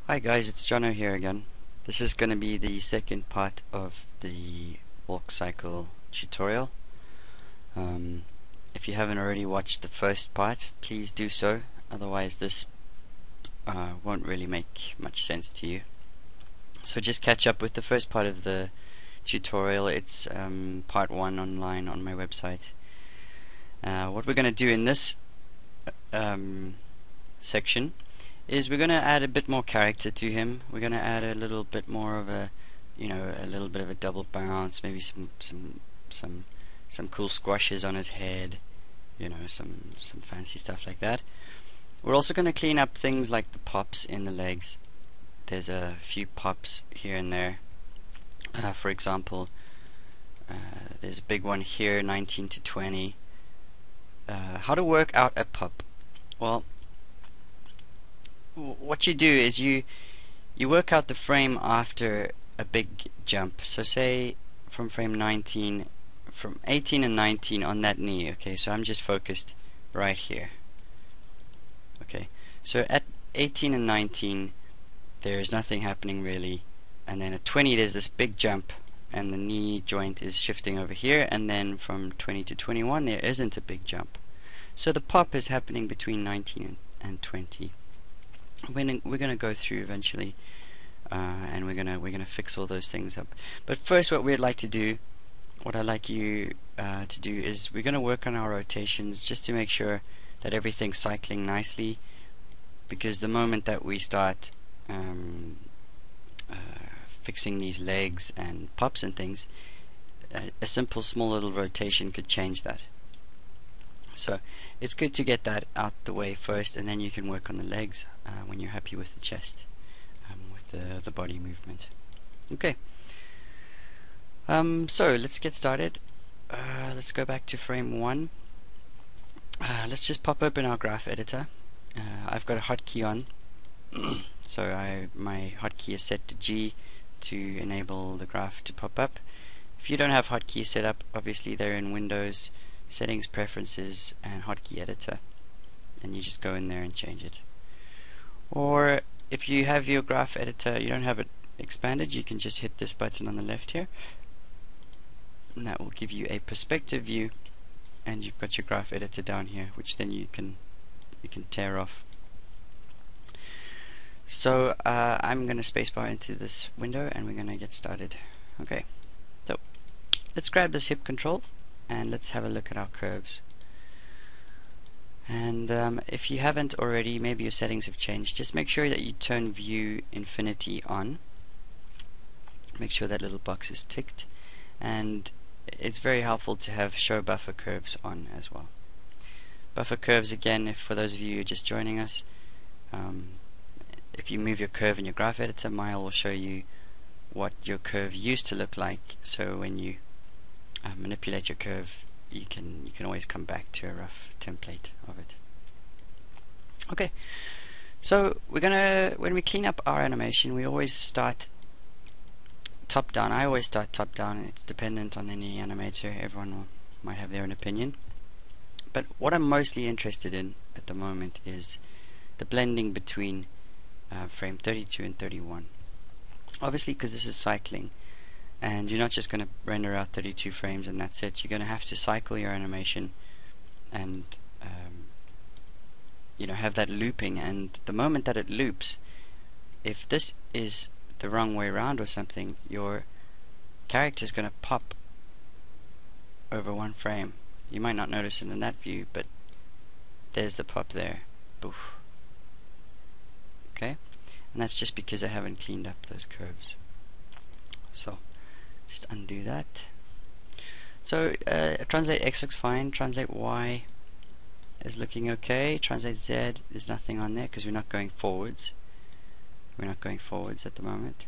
Hi guys, it's Jono here again. This is going to be the second part of the walk cycle tutorial. If you haven't already watched the first part, please do so, otherwise this won't really make much sense to you. So just catch up with the first part of the tutorial. It's part 1 online on my website. What we're going to do in this section is we're going to add a bit more character to him. We're going to add a little bit more of a, a little bit of a double bounce, maybe some cool squashes on his head, some fancy stuff like that. We're also going to clean up things like the pops in the legs. There's a few pops here and there. For example, there's a big one here, 19 to 20. How to work out a pop? Well, what you do is you work out the frame after a big jump. So say from frame 19, from 18 and 19 on that knee. Okay, so I'm just focused right here. Okay, so at 18 and 19 there is nothing happening really, and then at 20 there's this big jump and the knee joint is shifting over here, and then from 20 to 21 there isn't a big jump. So the pop is happening between 19 and 20. We're going to go through eventually, and we're going to fix all those things up. But first, what I'd like you to do is we're going to work on our rotations just to make sure that everything's cycling nicely. Because the moment that we start fixing these legs and pops and things, a simple small little rotation could change that. So it's good to get that out the way first, and then you can work on the legs when you're happy with the chest, with the body movement. Okay. So let's get started. Let's go back to frame 1. Let's just pop open our graph editor. I've got a hotkey on, so my hotkey is set to G to enable the graph to pop up. If you don't have hotkeys set up, obviously they're in Windows, Settings, Preferences, and Hotkey Editor, and you just go in there and change it. Or if you have your graph editor, you don't have it expanded, you can just hit this button on the left here, and that will give you a perspective view, and you've got your graph editor down here, which then you can tear off. So I'm going to spacebar into this window and we're going to get started. Okay, so let's grab this hip control and let's have a look at our curves. And if you haven't already, maybe your settings have changed, just make sure that you turn view infinity on. Make sure that little box is ticked, and it's very helpful to have show buffer curves on as well. Buffer curves, again, if for those of you who are just joining us, if you move your curve in your graph editor, Mile will show you what your curve used to look like, so when you manipulate your curve, you can always come back to a rough template of it. Okay, so when we clean up our animation, we always start top down. I always start top down. It's dependent on any animator. Everyone might have their own opinion. But what I'm mostly interested in at the moment is the blending between frame 32 and 31. Obviously, because this is cycling, and you're not just going to render out 32 frames and that's it. You're going to have to cycle your animation and have that looping, and the moment that it loops, if this is the wrong way around or something, your character is going to pop over one frame. You might not notice it in that view, but there's the pop there. Boof. Okay, and that's just because I haven't cleaned up those curves. So just undo that. So translate X looks fine, translate Y is looking okay, translate Z, there's nothing on there because we're not going forwards. We're not going forwards at the moment.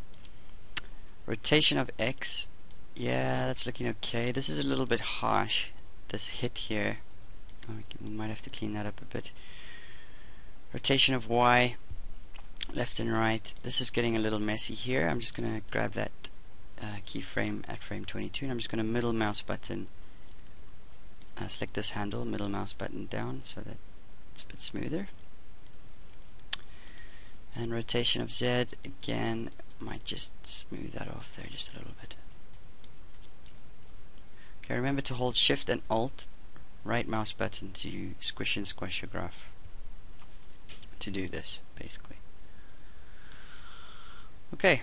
Rotation of X, yeah, that's looking okay. This is a little bit harsh, this hit here. We might have to clean that up a bit. Rotation of Y, left and right, this is getting a little messy here. I'm just going to grab that keyframe at frame 22, and I'm just going to middle mouse button, select this handle, middle mouse button down so that it's a bit smoother. And rotation of Z, again, might just smooth that off there just a little bit. Okay, remember to hold Shift and Alt, right mouse button to squish and squash your graph. To do this, basically. Okay.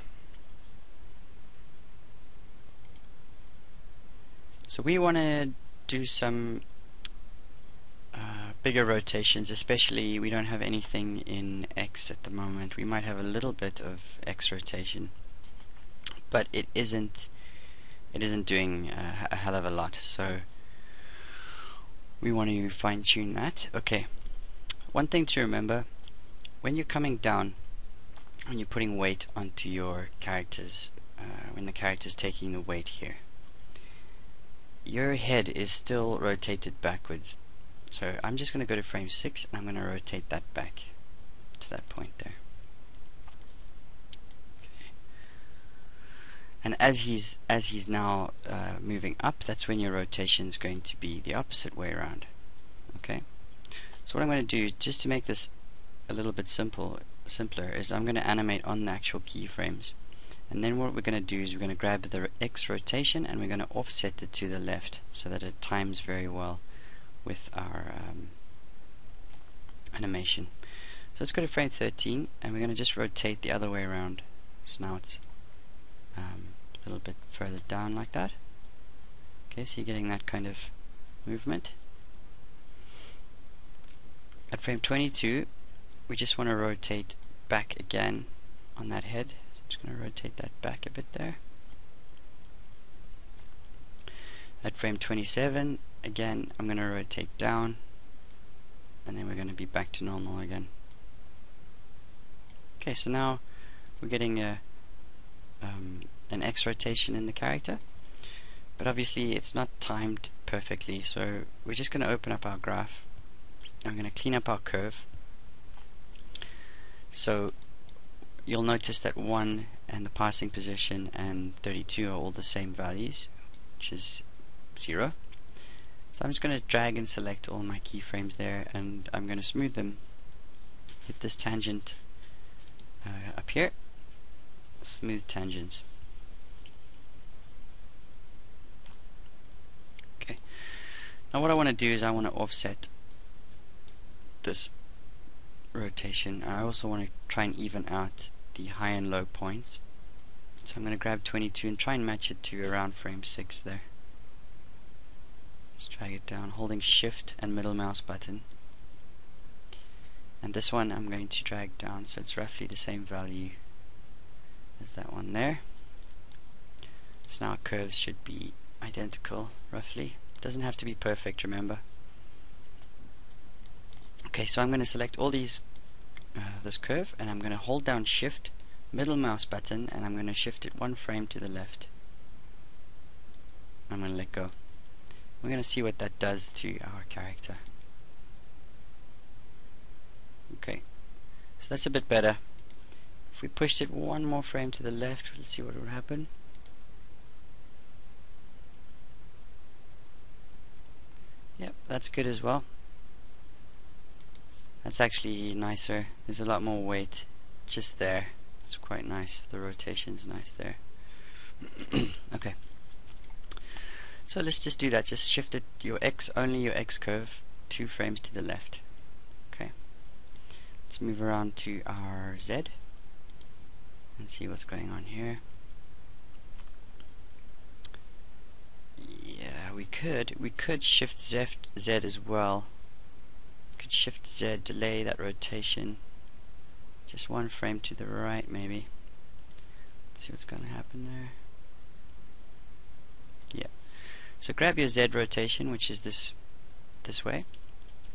So we want to do some bigger rotations, especially we don't have anything in X at the moment. We might have a little bit of X rotation, but it isn't doing a hell of a lot, so we want to fine-tune that. Okay, one thing to remember, when you're coming down, when you're putting weight onto your characters, when the character's taking the weight here, your head is still rotated backwards. So I'm just going to go to frame 6 and I'm going to rotate that back to that point there. Okay. And as he's now moving up, that's when your rotation is going to be the opposite way around. Okay. So what I'm going to do, just to make this a little bit simpler, is I'm going to animate on the actual keyframes. And then what we're going to do is we're going to grab the X rotation and we're going to offset it to the left so that it times very well with our animation. So let's go to frame 13 and we're going to just rotate the other way around. So now it's a little bit further down like that. Okay, so you're getting that kind of movement. At frame 22 we just want to rotate back again on that head. I'm just going to rotate that back a bit there. At frame 27, again, I'm going to rotate down, and then we're going to be back to normal again. Okay, so now we're getting an X rotation in the character, but obviously it's not timed perfectly, so we're just going to open up our graph, and we're going to clean up our curve. So you'll notice that 1 and the passing position and 32 are all the same values, which is 0. So I'm just going to drag and select all my keyframes there, and I'm going to smooth them. Hit this tangent up here, smooth tangents. Okay. Now what I want to do is I want to offset this rotation. I also want to try and even out the high and low points. So I'm going to grab 22 and try and match it to around frame 6 there. Just drag it down, holding Shift and middle mouse button. And this one I'm going to drag down so it's roughly the same value as that one there. So now our curves should be identical, roughly. Doesn't have to be perfect, remember. Okay, so I'm going to select all these, this curve, and I'm going to hold down Shift, middle mouse button, and I'm going to shift it 1 frame to the left. I'm going to let go. We're going to see what that does to our character. Okay, so that's a bit better. If we pushed it 1 more frame to the left, let's see what would happen. Yep, that's good as well. That's actually nicer. There's a lot more weight just there. It's quite nice. The rotation's nice there. Okay. So let's just do that. Just shift it, only your X curve 2 frames to the left. Okay. Let's move around to our Z and see what's going on here. Yeah, we could shift Z as well. Could shift Z, delay that rotation just 1 frame to the right maybe. Let's see what's going to happen there. Yeah. So grab your Z rotation, which is this way,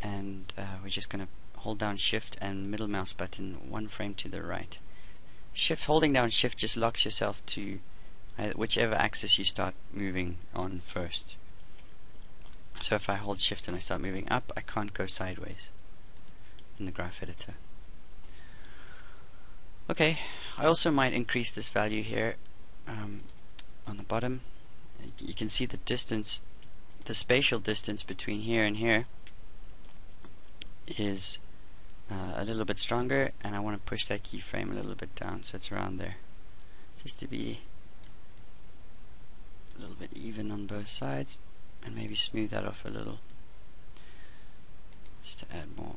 and we're just going to hold down Shift and middle mouse button 1 frame to the right. Holding down Shift just locks yourself to whichever axis you start moving on first. So if I hold Shift and I start moving up, I can't go sideways in the graph editor. Okay, I also might increase this value here on the bottom. You can see the distance, the spatial distance between here and here is a little bit stronger, and I want to push that keyframe a little bit down so it's around there, just to be a little bit even on both sides, and maybe smooth that off a little, just to add more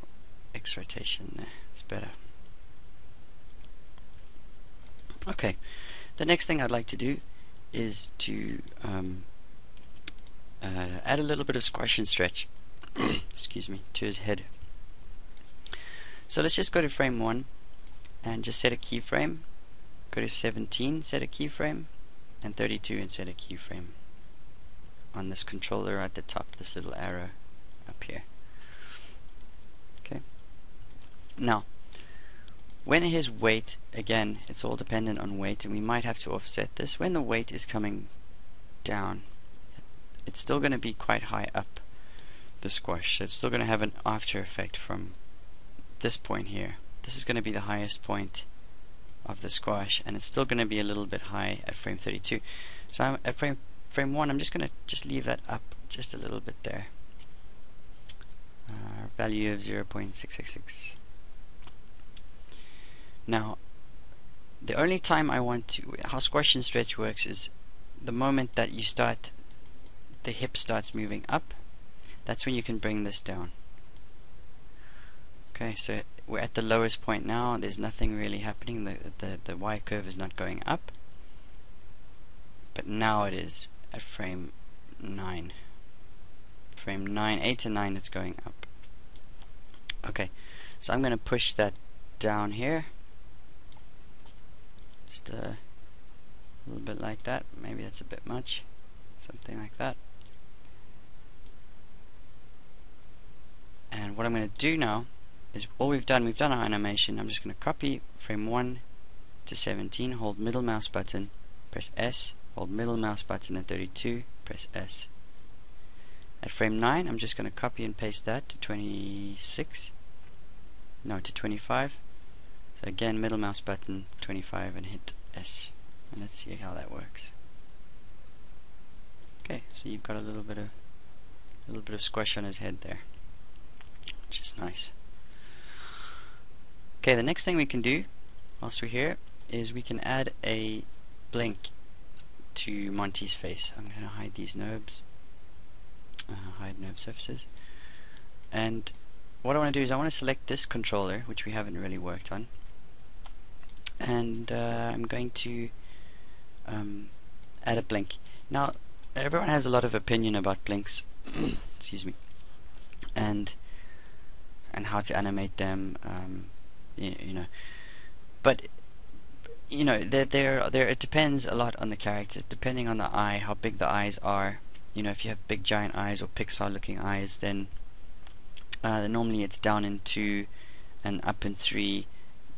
X rotation there. It's better. Okay, the next thing I'd like to do is to add a little bit of squash and stretch excuse me, to his head. So let's just go to frame 1 and just set a keyframe. Go to 17, set a keyframe, and 32 and set a keyframe on this controller at the top, this little arrow up here. Okay. Now, when his weight, again, it's all dependent on weight, and we might have to offset this. When the weight is coming down, it's still going to be quite high up the squash, so it's still going to have an after effect from this point here. This is going to be the highest point of the squash, and it's still going to be a little bit high at frame 32. So I'm at frame 1, I'm just going to leave that up just a little bit there. Value of 0.666. Now, the only time I want to, how squash and stretch works is the moment that you start, the hip starts moving up, that's when you can bring this down. Okay, so we're at the lowest point now, there's nothing really happening, the Y curve is not going up, but now it is at frame 9. Frame 9, 8 and 9, it's going up. Okay, so I'm going to push that down here, just a little bit like that, maybe that's a bit much, something like that. And what I'm going to do now is, all we've done our animation. I'm just going to copy frame 1 to 17, hold middle mouse button, press S, hold middle mouse button at 32, press S. At frame 9, I'm just going to copy and paste that to 26, no, to 25. So again, middle mouse button, 25, and hit S. And let's see how that works. Okay, so you've got a little bit of squash on his head there, which is nice. Okay, the next thing we can do whilst we're here is we can add a blink to Monty's face. I'm going to hide these knobs, hide knob surfaces, and what I want to do is I want to select this controller, which we haven't really worked on, and I'm going to add a blink. Now, everyone has a lot of opinion about blinks excuse me, and how to animate them, you know, but you know, it depends a lot on the character, depending on the eye, how big the eyes are. You know, if you have big giant eyes or Pixar looking eyes, then normally it's down in 2 and up in 3,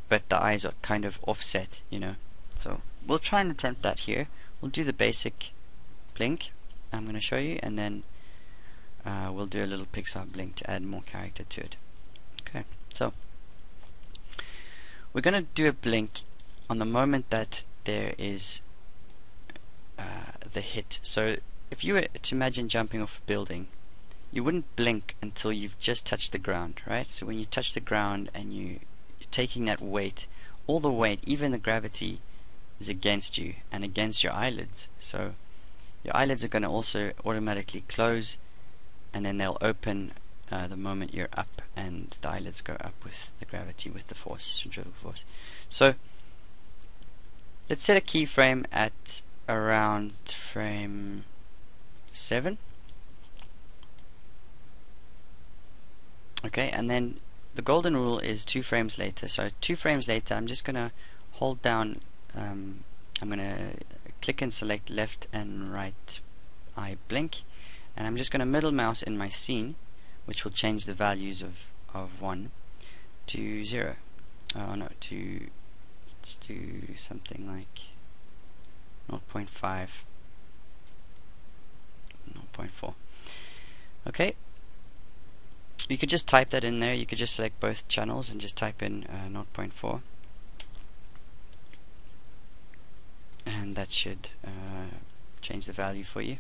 but the eyes are kind of offset, you know. So we'll try and attempt that here. We'll do the basic blink I'm going to show you, and then we'll do a little Pixar blink to add more character to it. Okay, so we're going to do a blink on the moment that there is the hit. So if you were to imagine jumping off a building, you wouldn't blink until you've just touched the ground, right? So when you touch the ground and you're taking that weight, all the weight, even the gravity, is against you and against your eyelids. So your eyelids are going to also automatically close, and then they'll open the moment you're up, and the eyelids go up with the gravity, with the force, centrifugal force. So let's set a keyframe at around frame 7. Okay, and then the golden rule is 2 frames later. So 2 frames later, I'm just going to hold down, I'm going to click and select left and right eye blink, and I'm just going to middle mouse in my scene, which will change the values of 1 to 0. Oh no, let's do something like 0.5, 0.4. Okay, you could just type that in there. You could just select both channels and just type in 0.4, and that should change the value for you.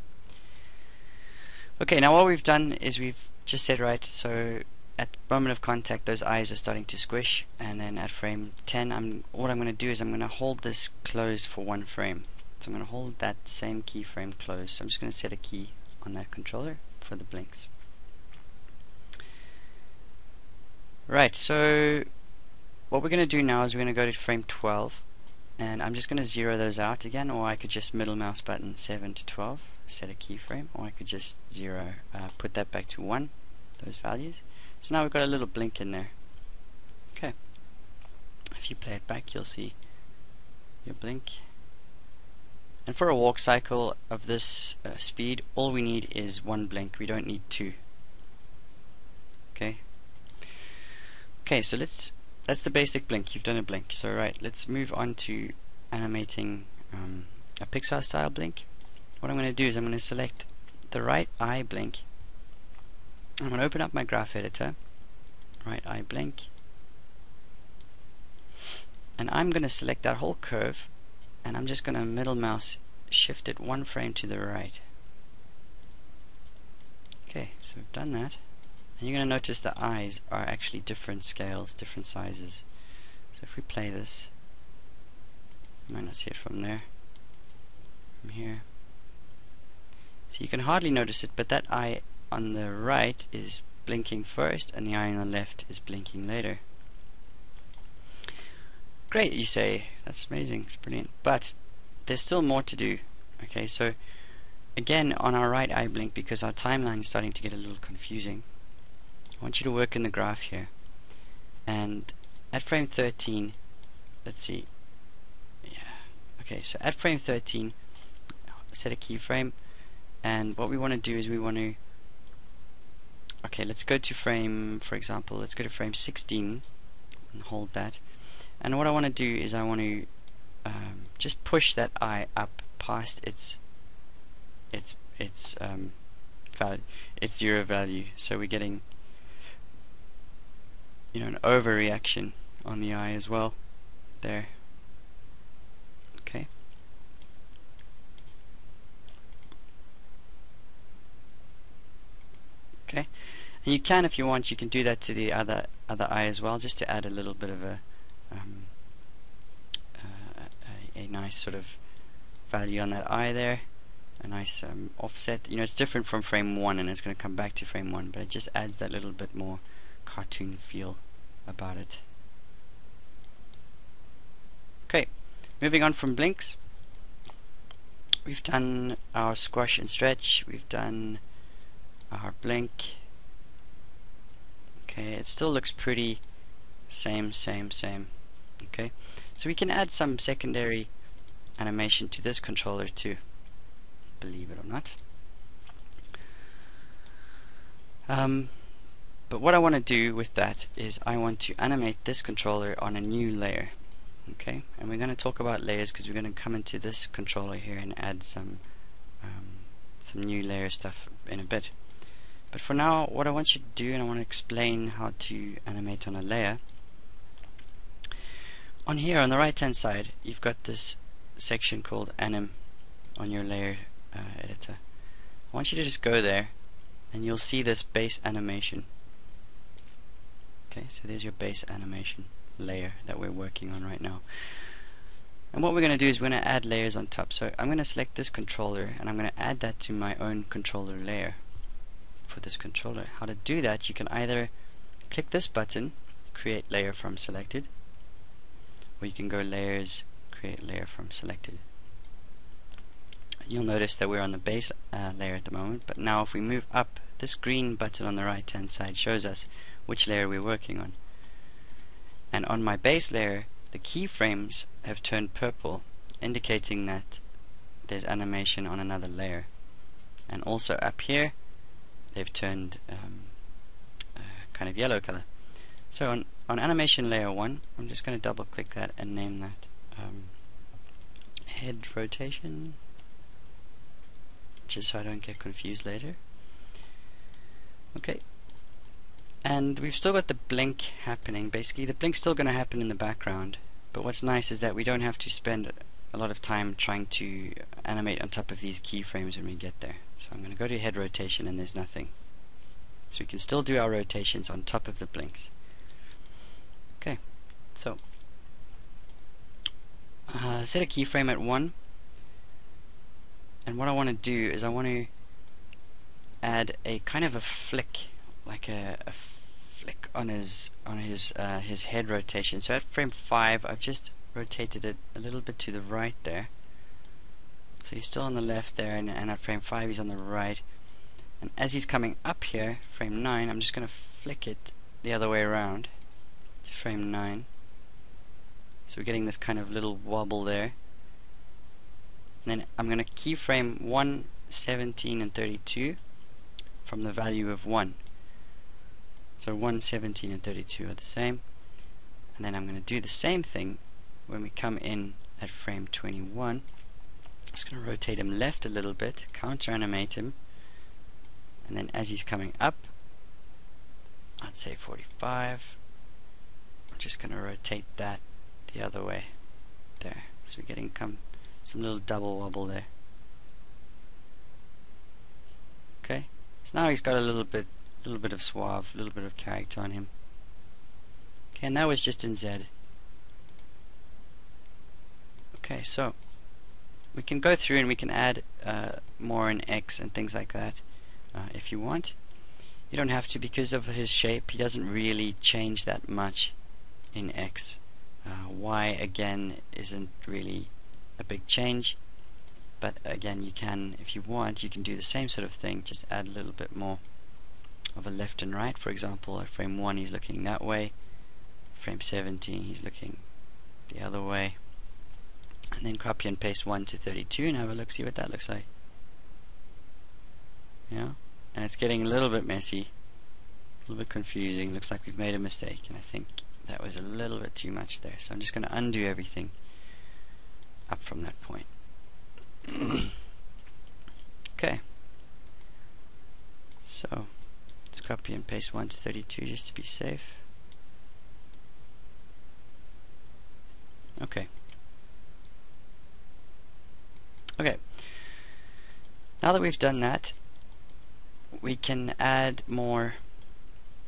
Okay, now what we've done is we've just said, right, so at the moment of contact those eyes are starting to squish, and then at frame 10 what I'm going to do is I'm going to hold this closed for one frame. So I'm going to hold that same keyframe closed. So I'm just going to set a key on that controller for the blinks. Right, so what we're going to do now is we're going to go to frame 12, and I'm just going to zero those out again, or I could just middle mouse button 7 to 12, set a keyframe, or I could just put that back to 1, those values. So now we've got a little blink in there. Okay, if you play it back you'll see your blink. And for a walk cycle of this speed, all we need is one blink, we don't need two. Okay. Okay, so that's the basic blink. You've done a blink. So right, let's move on to animating a Pixar style blink. What I'm going to do is I'm going to select the right eye blink. I'm going to open up my graph editor, right eye blink, and I'm going to select that whole curve, and I'm just going to middle mouse shift it one frame to the right. Okay, so we've done that. And you're going to notice the eyes are actually different scales, different sizes. So if we play this, you might not see it from there, from here. So you can hardly notice it, but that eye on the right is blinking first, and the eye on the left is blinking later. Great, you say. That's amazing. It's brilliant. But there's still more to do. Okay, so again on our right eye blink, because our timeline is starting to get a little confusing, I want you to work in the graph here, and at frame 13, let's see, okay, so at frame 13 set a keyframe, and what we want to do is we want to, okay, let's go to frame, for example, let's go to frame 16 and hold that, and what I want to do is I want to just push that eye up past its zero value, so we're getting an overreaction on the eye as well there. Okay. Okay. And you can, if you want, you can do that to the other eye as well, just to add a little bit of a nice sort of value on that eye there, a nice offset. It's different from frame 1, and it's going to come back to frame 1, but it just adds that little bit more cartoon feel about it. Okay, moving on from blinks, we've done our squash and stretch, we've done our blink. Okay, it still looks pretty same. Okay, so we can add some secondary animation to this controller too, believe it or not. But what I want to do with that is I want to animate this controller on a new layer. Okay, and we're going to talk about layers because we're going to come into this controller here and add some new layer stuff in a bit. But for now, what I want you to do, and I want to explain how to animate on a layer. On here, on the right hand side, you've got this section called anim on your layer editor. I want you to just go there, and you'll see this base animation. Okay, so there's your base animation layer that we're working on right now. And what we're going to do is we're going to add layers on top. So I'm going to select this controller, and I'm going to add that to my own controller layer for this controller. How to do that, you can either click this button, create layer from selected, or you can go layers, create layer from selected. You'll notice that we're on the base layer at the moment, but now if we move up, this green button on the right hand side shows us which layer we're working on. And on my base layer, the keyframes have turned purple, indicating that there's animation on another layer. And also up here, they've turned kind of yellow color. So on animation layer 1, I'm just going to double click that and name that head rotation, just so I don't get confused later. Okay, and we've still got the blink happening. Basically the blink's still going to happen in the background, but what's nice is that we don't have to spend a lot of time trying to animate on top of these keyframes when we get there. So I'm going to go to head rotation, and there's nothing. So we can still do our rotations on top of the blinks. Okay, so set a keyframe at 1, and what I want to do is I want to add a kind of a flick, like a flick on his head rotation. So at frame 5 I've just rotated it a little bit to the right there. So he's still on the left there, and at frame 5 he's on the right. And as he's coming up here, frame 9, I'm just going to flick it the other way around to frame 9. So we're getting this kind of little wobble there. And then I'm going to keyframe 1, 17, and 32 from the value of 1. So 1, 17, and 32 are the same. And then I'm going to do the same thing when we come in at frame 21. I'm just going to rotate him left a little bit, counter animate him, and then as he's coming up, I'd say 45. I'm just going to rotate that the other way there. So we're getting some little double wobble there. Okay, so now he's got a little bit of suave, a little bit of character on him. Okay, and that was just in Z. Okay, so we can go through and we can add more in X and things like that if you want. You don't have to, because of his shape. He doesn't really change that much in X. Y again isn't really a big change, but again, you can, if you want, you can do the same sort of thing, just add a little bit more of a left and right. For example, at frame 1 he's looking that way, frame 17 he's looking the other way, and then copy and paste 1 to 32 and have a look, see what that looks like. Yeah, and it's getting a little bit messy, a little bit confusing. Looks like we've made a mistake, and I think that was a little bit too much there, so I'm just going to undo everything up from that point. Okay, so let's copy and paste 1 to 32 just to be safe. Okay. Okay, now that we've done that, we can add more.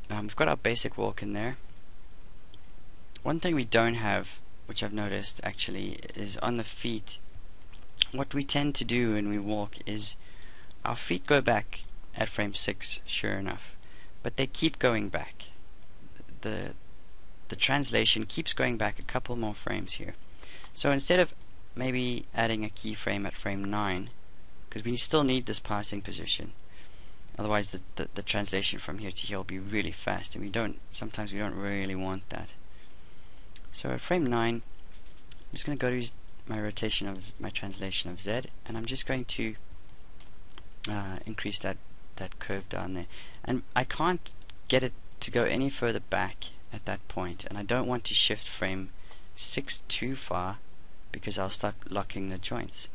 We've got our basic walk in there. One thing we don't have, which I've noticed actually, is on the feet. What we tend to do when we walk is our feet go back at frame 6, sure enough, but they keep going back. The translation keeps going back a couple more frames here. So instead of maybe adding a keyframe at frame 9, because we still need this passing position, otherwise the translation from here to here will be really fast, and sometimes we don't really want that. So at frame 9, I'm just going to go to my rotation of my translation of Z, and I'm just going to increase that curve down there, and I can't get it to go any further back at that point, and I don't want to shift frame 6 too far, because I'll start locking the joints.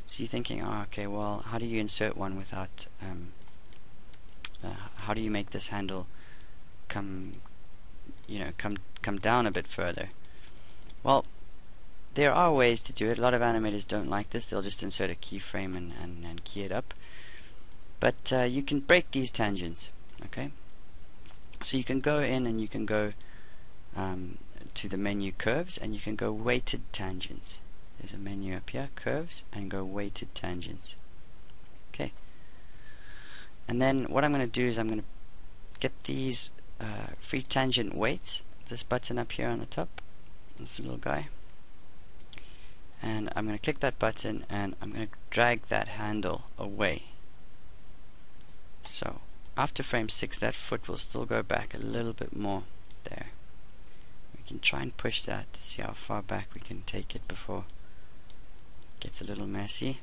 So you're thinking, oh, okay, well, how do you insert one without how do you make this handle come down a bit further? Well, there are ways to do it. A lot of animators don't like this. They'll just insert a keyframe and key it up. But you can break these tangents, okay? So you can go in and you can go to the menu curves, and you can go weighted tangents. There's a menu up here, curves, and go weighted tangents. Okay. And then what I'm going to do is I'm going to get these free tangent weights, this button up here on the top, this little guy, and I'm going to click that button and I'm going to drag that handle away. So after frame 6, that foot will still go back a little bit more there. We can try and push that to see how far back we can take it before it gets a little messy.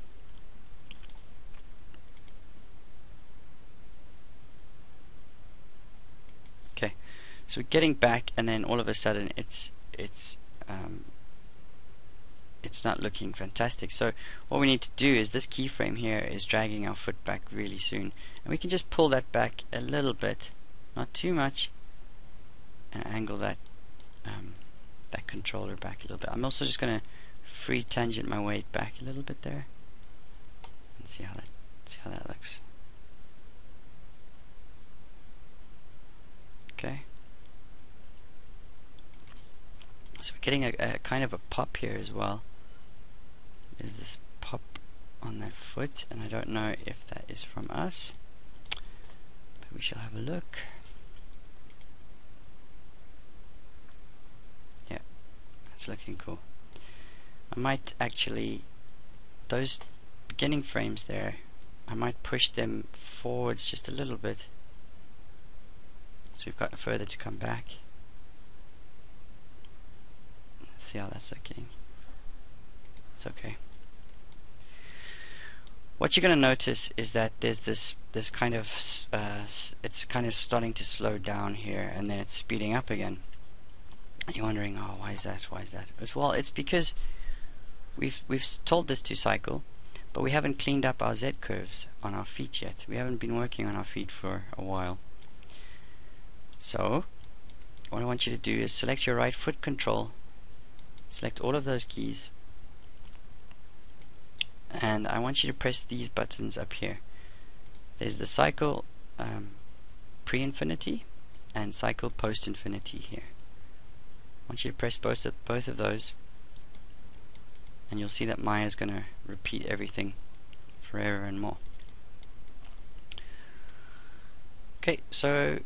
Okay, so we're getting back, and then all of a sudden it's not looking fantastic. So what we need to do is, this keyframe here is dragging our foot back really soon, and we can just pull that back a little bit, not too much, and angle that that controller back a little bit. I'm also just going to free tangent my weight back a little bit there, and see how that looks. Okay. So we're getting a kind of a pop here as well. There's this pop on that foot, and I don't know if that is from us, but we shall have a look. Yeah, that's looking cool. I might actually, those beginning frames there, I might push them forwards just a little bit, so we've got further to come back. Let's see how that's looking. It's okay. What you're going to notice is that there's this kind of it's kind of starting to slow down here, and then it's speeding up again. You're wondering, oh, why is that? Why is that? Well, it's because we've told this to cycle, but we haven't cleaned up our Z curves on our feet yet. We haven't been working on our feet for a while. So what I want you to do is select your right foot control, select all of those keys, and I want you to press these buttons up here. There's the cycle pre-infinity and cycle post-infinity here. I want you to press both of those, and you'll see that Maya's going to repeat everything forever and more. Okay, so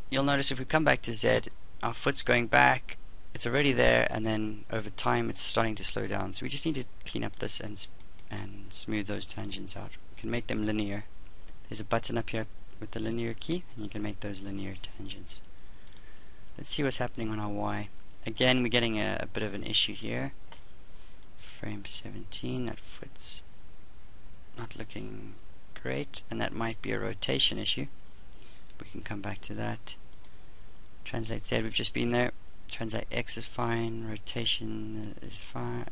you'll notice if we come back to Z, our foot's going back, it's already there, and then over time it's starting to slow down. So we just need to clean up this and smooth those tangents out. We can make them linear. There's a button up here with the linear key, and you can make those linear tangents. Let's see what's happening on our Y. Again, we're getting a bit of an issue here. Frame 17, that foot's not looking great, and that might be a rotation issue. We can come back to that. Translate Z, we've just been there. Translate X is fine, rotation is fine.